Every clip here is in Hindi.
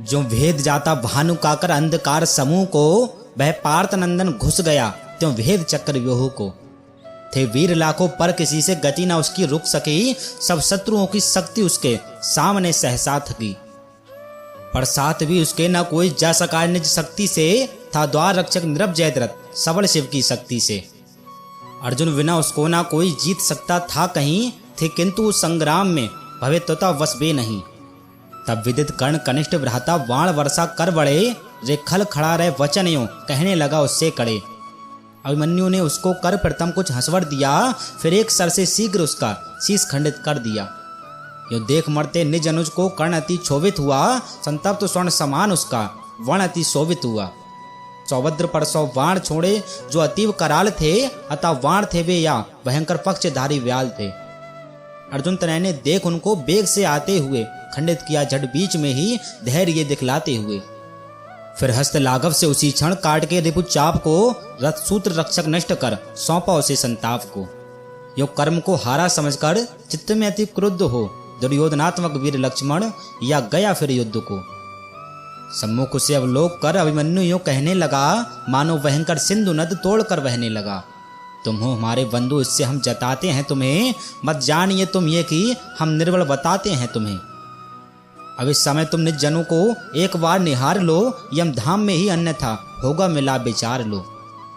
जो भेद जाता भानु काकर अंधकार समूह को, वह पार्थ नंदन घुस गया त्यों भेद चक्र व्यूह को। थे वीर लाखों पर किसी से गति न उसकी रुक सकी, सब शत्रुओं की शक्ति उसके सामने सहसा थकी। पर साथ भी उसके न कोई जा सका निज शक्ति से, था द्वार रक्षक निरव जयद्रथ सबल शिव की शक्ति से। अर्जुन बिना उसको ना कोई जीत सकता था कहीं, थे किंतु उस संग्राम में भवेत्वता वसबे नहीं। तब विदित कर्ण कनिष्ठ भ्राता बाण वर्षा कर बड़े, रे खल खड़ा रहे वचन यूं कहने लगा उससे कड़े। अभिमन्यु ने उसको कर प्रथम कुछ हंसवर दिया, फिर एक सर से शीघ्र उसका शीश खंडित कर दिया। यो देख मरते निज अनुज को कर्ण अति क्षोभित हुआ, संतप्त स्वर्ण समान उसका वर्ण अति शोभित हुआ। सौभद्र पर 100 बाण छोड़े जो अतीव कराल थे, अतः बाण थे वे या भयंकर पक्षधारी व्याल थे। अर्जुन तनय ने देख उनको बेग से आते हुए खंडित किया झट बीच में ही धैर्य दिखलाते हुए। फिर हस्त लाघव से उसी क्षण काट के रिपु चाप को, रथ सूत्र रक्षक नष्ट कर सौंपा उसे संताप को। यो कर्म को हारा समझकर चित्त में अति क्रुद्ध हो, दुर्योधनात्मक वीर लक्ष्मण या गया फिर युद्ध को। सम्मुख से अवलोक कर अभिमन्यु यूं कहने लगा, मानो भयंकर सिंधु नद तोड़ कर बहने लगा। तुम हो हमारे बंधु, इससे हम जताते हैं तुम्हें, मत जानिए तुम ये कि हम निर्बल बताते हैं तुम्हें। अब इस समय तुम निज जनों को एक बार निहार लो, यम धाम में ही अन्यथा होगा मिला विचार लो।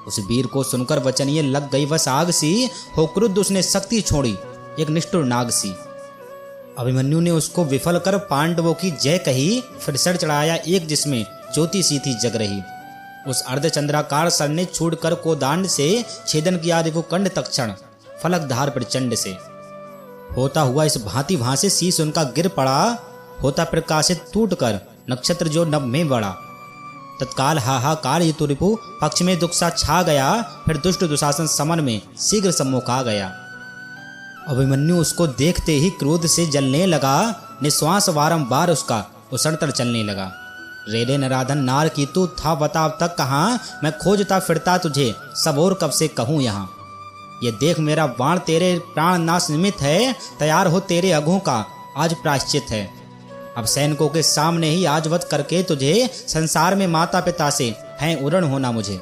उस वीर को सुनकर वचन ये लग गई बस आग सी, हो क्रुद्ध उसने शक्ति छोड़ी एक निष्ठुर नाग सी। अभिमन्यु ने उसको विफल कर पांडवों की जय कही, फिर सर चढ़ाया एक जिसमें ज्योति सी थी जग रही। उस अर्धचंद्राकार सर ने छूट कर कोदांड से छेदन किया रिपु कंड तक्षण फलक धार प्रचंड से। होता हुआ इस भांति भांसे शीश उनका गिर पड़ा, होता प्रकाशित टूट कर नक्षत्र जो नभ में बढ़ा। तत्काल हाहाकार ये तो रिपु पक्ष में दुख सा छा गया, फिर दुष्ट दुशासन समन में शीघ्र सम्मुख आ गया। अभिमन्यु उसको देखते ही क्रोध से जलने लगा, निश्वास बारंबार उसका उसड़तर चलने लगा। रेले नराधन नार की तू था बता अब तक कहाँ, मैं खोजता फिरता तुझे सब और कब से कहूँ यहाँ। ये देख मेरा बाण तेरे प्राण नाश निमित्त है, तैयार हो तेरे अघों का आज प्रायश्चित है। अब सैनिकों के सामने ही आज वध करके तुझे संसार में माता पिता से है उरण होना मुझे।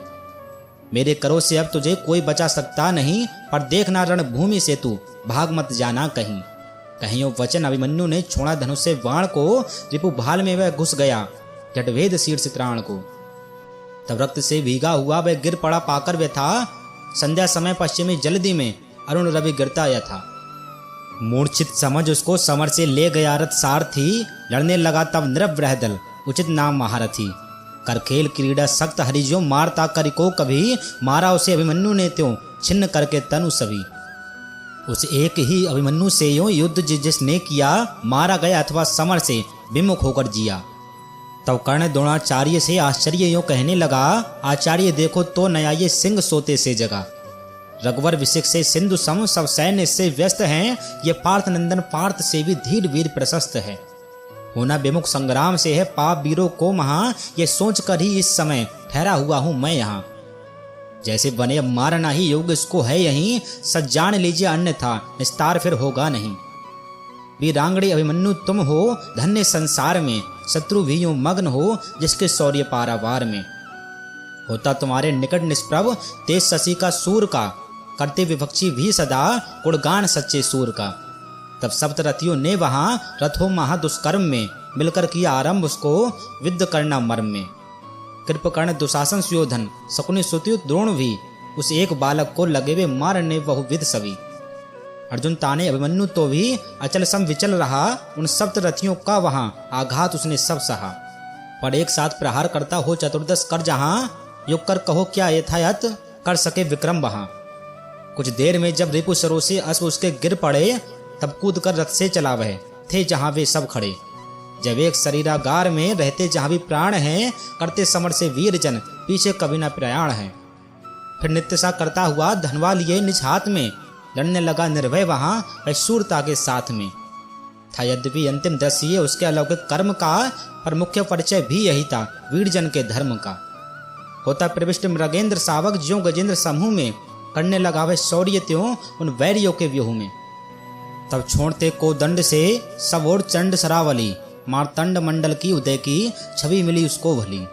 मेरे करो से अब तुझे कोई बचा सकता नहीं, पर देखना रणभूमि से तू भाग मत जाना कहीं। कहियो वचन अभिमन्यु ने छोड़ा धनुष से बाण को, रिपु भाल में वह घुस गया जटवेद शीर्ष त्राण को। तब रक्त से भीगा हुआ वह गिर पड़ा पाकर वे था, संध्या समय पश्चिमी जल्दी में अरुण रवि गिरता या था। मूर्छित समझ उसको समर से ले गया रथ सारथी, लड़ने लगा तब निरव बृहदल उचित नाम महारथी। कर खेल क्रीड़ा सख्त हरिजो मारता करिको कभी, मारा उसे अभिमन्यु ने त्यों छिन्न करके तनु सभी। उस एक ही अभिमन्यु से यूं युद्ध जिसने किया, मारा गया अथवा समर से विमुख होकर जिया। तब कर्ण द्रोणाचार्य से आश्चर्य यूं कहने लगा, आचार्य देखो तो नया ये सिंह सोते से जगा। रघुवर विशिख से सिंधु सम सब सैन्य से व्यस्त हैं, ये पार्थ नंदन पार्थ से भी धीर वीर प्रशस्त है। होना विमुख संग्राम से है पाप वीरों को महा, ये सोच कर ही इस समय ठहरा हुआ हूं मैं यहाँ। जैसे बने अब मारना ही योग इसको है यहीं, सच जान लीजिए अन्यथा निस्तार फिर होगा नहीं। वीरांगड़ी अभिमन्यु तुम हो धन्य संसार में, शत्रु भी यूं मग्न हो जिसके शौर्य पारावार में। होता तुम्हारे निकट निष्प्रभ तेज शशि का सूर का, करते विपक्षी भी सदा गुणगान सच्चे सूर का। तब सप्तरथियों ने वहां रथों महादुष्कर्म में मिलकर किया आरंभ उसको विद्ध करना मर्म में। कृपकर्ण दुशासन सुयोधन शकुनि सुतयु द्रोण भी, उस एक बालक को लगे वे मारने बहुविध सभी। अर्जुन ताने अभिमन्यु तो भी अचल सम विचल रहा, उन सप्तरथियों का वहां आघात उसने सब सहा। पर एक साथ प्रहार करता हो चतुर्दश कर जहां, युग कर कहो क्या यथायथ कर सके विक्रम वहां। कुछ देर में जब रिपु सरो से अश्व उसके गिर पड़े, तब कूद कर रथ से चला वह थे जहां वे सब खड़े। जब एक शरीरागार में रहते जहां भी प्राण हैं, करते समर से वीर जन पीछे कभी न प्रयाण है। फिर नित्य सा करता हुआ धनवा लिए निज हाथ में, लड़ने लगा निर्भय वहां वह शूरता के साथ में। था यद्यपि अंतिम दृश्य ये उसके अलौकिक कर्म का, पर मुख्य परिचय भी यही था वीर जन के धर्म का। होता प्रविष्ट मृगेंद्र सावक ज्यों गजेंद्र समूह में, करने लगा वह शौर्य त्यों उन वैरियों के व्यूह में। तब छोड़ते को दंड से सब और चंड सरावली, मार्तंड मंडल की उदय की छवि मिली उसको भली।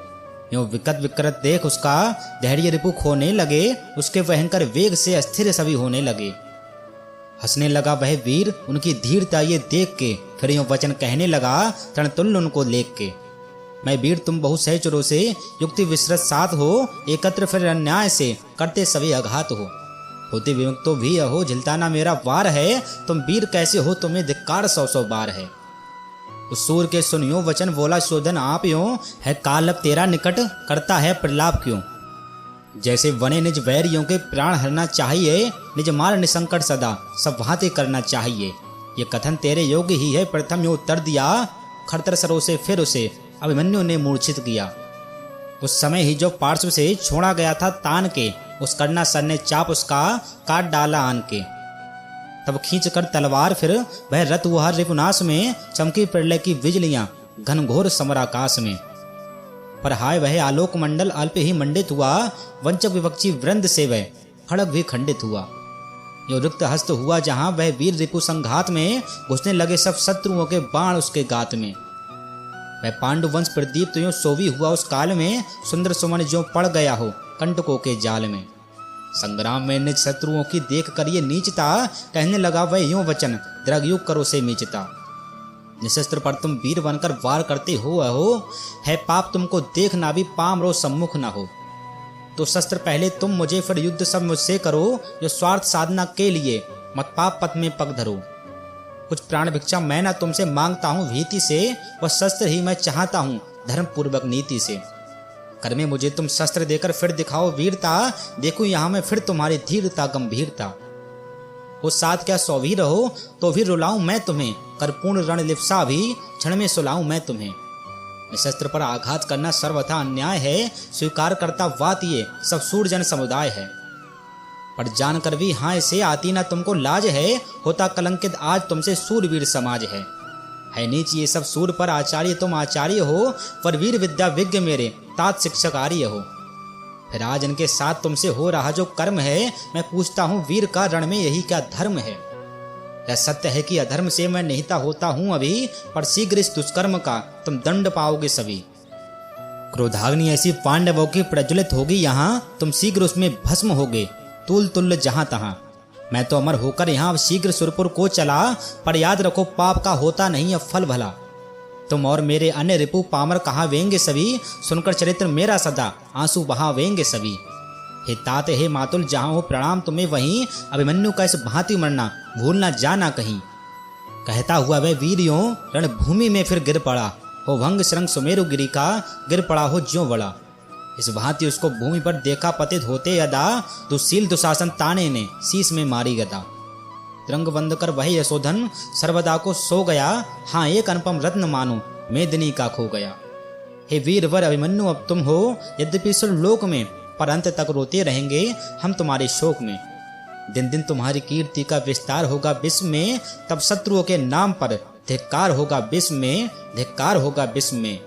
यूं विकट विकृत देख उसका धैर्य रिपु खोने लगे, उसके भयंकर वेग से अस्थिर सभी होने लगे। हंसने लगा वह वीर उनकी धीरता ये देख के, फिर यूं वचन कहने लगा तृणतुल्य उनको लेख के। मैं वीर तुम बहु सहचरों से युक्ति विस्तृत साथ हो, एकत्र फिर अन्याय से करते सभी आघात हो। होते विमुक्त तो भी हो, झिलता ना मेरा वार है, तुम वीर कैसे हो तुम्हें धिक्कार 100 बार है। उस सूर के सुनियो वचन बोला शोधन आप यूं, है काल अब तेरा निकट करता है प्रलाप क्यों। जैसे वने निज वैरियों के प्राण हरना चाहिए, निज मार निसंकट सदा सब भांति करना चाहिए। ये कथन तेरे योग्य ही है, प्रथम यो उत्तर दिया, खरतर सरों से फिर उसे अभिमन्यु ने मूर्छित किया। उस समय ही जो पार्श्व से छोड़ा गया था तान के, उस कर्णा सर ने चाप उसका काट डाला आन के। तब खींच कर तलवार फिर वह रथ हुआ रिपुनाश में, चमकी प्रलय की बिजलियां घनघोर समराकाश में। पर हाय वह आलोक मंडल अल्प ही मंडित हुआ, वंचक विपक्षी वृंद से वह खड़ग भी खंडित हुआ। यो रिक्त हस्त हुआ जहां वह वीर रिपु संघात में, घुसने लगे सब शत्रुओं के बाण उसके गात में। वह पांडु वंश प्रदीप्त यूं सोवी हुआ उस काल में, सुंदर सुमन जो पड़ गया हो कंटकों के जाल में। संग्राम में निज शत्रुओं की देख कर ये नीचता, कहने लगा वह यूं वचन द्रगयुग करो से मीचता। निशस्त्र पर तुम वीर बनकर वार करते हो है पाप तुमको देखना भी पामरो सम्मुख न हो। तो शस्त्र पहले तुम मुझे फिर युद्ध सब मुझसे करो, जो स्वार्थ साधना के लिए मत पाप पथ में पग धरो। कुछ प्राण भिक्षा मैं ना तुमसे मांगता हूँ भीति से, वह शस्त्र ही मैं चाहता हूँ धर्म पूर्वक नीति से। कर में मुझे तुम शस्त्र देकर फिर दिखाओ वीरता, देखो यहाँ मैं फिर तुम्हारी धीरता गंभीरता। वो साथ क्या 100 भी रहो तो भी रुलाऊं मैं तुम्हें, कर पूर्ण रण लिप्सा भी क्षण में सुलाऊं मैं तुम्हें। निशस्त्र पर आघात करना सर्वथा अन्याय है, स्वीकार करता बात ये सब सूरजन समुदाय है। पर जानकर भी हाँ इसे आती ना तुमको लाज है, होता कलंकित आज तुमसे सूरवीर समाज है। नीच ये सब सूर पर आचार्य तुम आचार्य हो, पर वीर विद्या विज्ञ मेरे तात शिक्षक आर्य हो। फिर आज इनके साथ तुमसे हो रहा जो कर्म है, मैं पूछता हूँ वीर का रण में यही क्या धर्म है। यह सत्य है कि अधर्म से मैं निहिता होता हूँ अभी, पर शीघ्र इस दुष्कर्म का तुम दंड पाओगे सभी। क्रोधाग्नि ऐसी पांडवों की प्रज्वलित होगी यहाँ, तुम शीघ्र उसमें भस्म होगे तुल तुल्य जहां तहां। मैं तो अमर होकर यहाँ शीघ्र सुरपुर को चला, पर याद रखो पाप का होता नहीं अब फल भला। तुम और मेरे अन्य रिपु पामर कहाँ वेंगे सभी, सुनकर चरित्र मेरा सदा आंसू बहावेंगे सभी। हे तात हे मातुल जहाँ हो प्रणाम तुम्हें वहीं, अभिमन्यु का इस भांति मरना भूलना जाना कहीं। कहता हुआ वह वीर यों रणभूमि में फिर गिर पड़ा, हो भंग श्रृंग सुमेरु गिरी का गिर पड़ा हो ज्यों बड़ा। इस भांति उसको भूमि पर देखा पतित होते यदा, दुशील दुशासन ताने ने शीश में मारी गदा। रंग बंद कर वही यशोधन सर्वदा को सो गया, हाँ एक अनुपम रत्न मानो मेदिनी का खो गया। हे वीरवर अभिमन्यु अब तुम हो यद्यपि सुरलोक में, पर अंत तक रोते रहेंगे हम तुम्हारे शोक में। दिन दिन तुम्हारी कीर्ति का विस्तार होगा विश्व में, तब शत्रुओं के नाम पर धिक्कार होगा विश्व में, धिक्कार होगा विश्व में।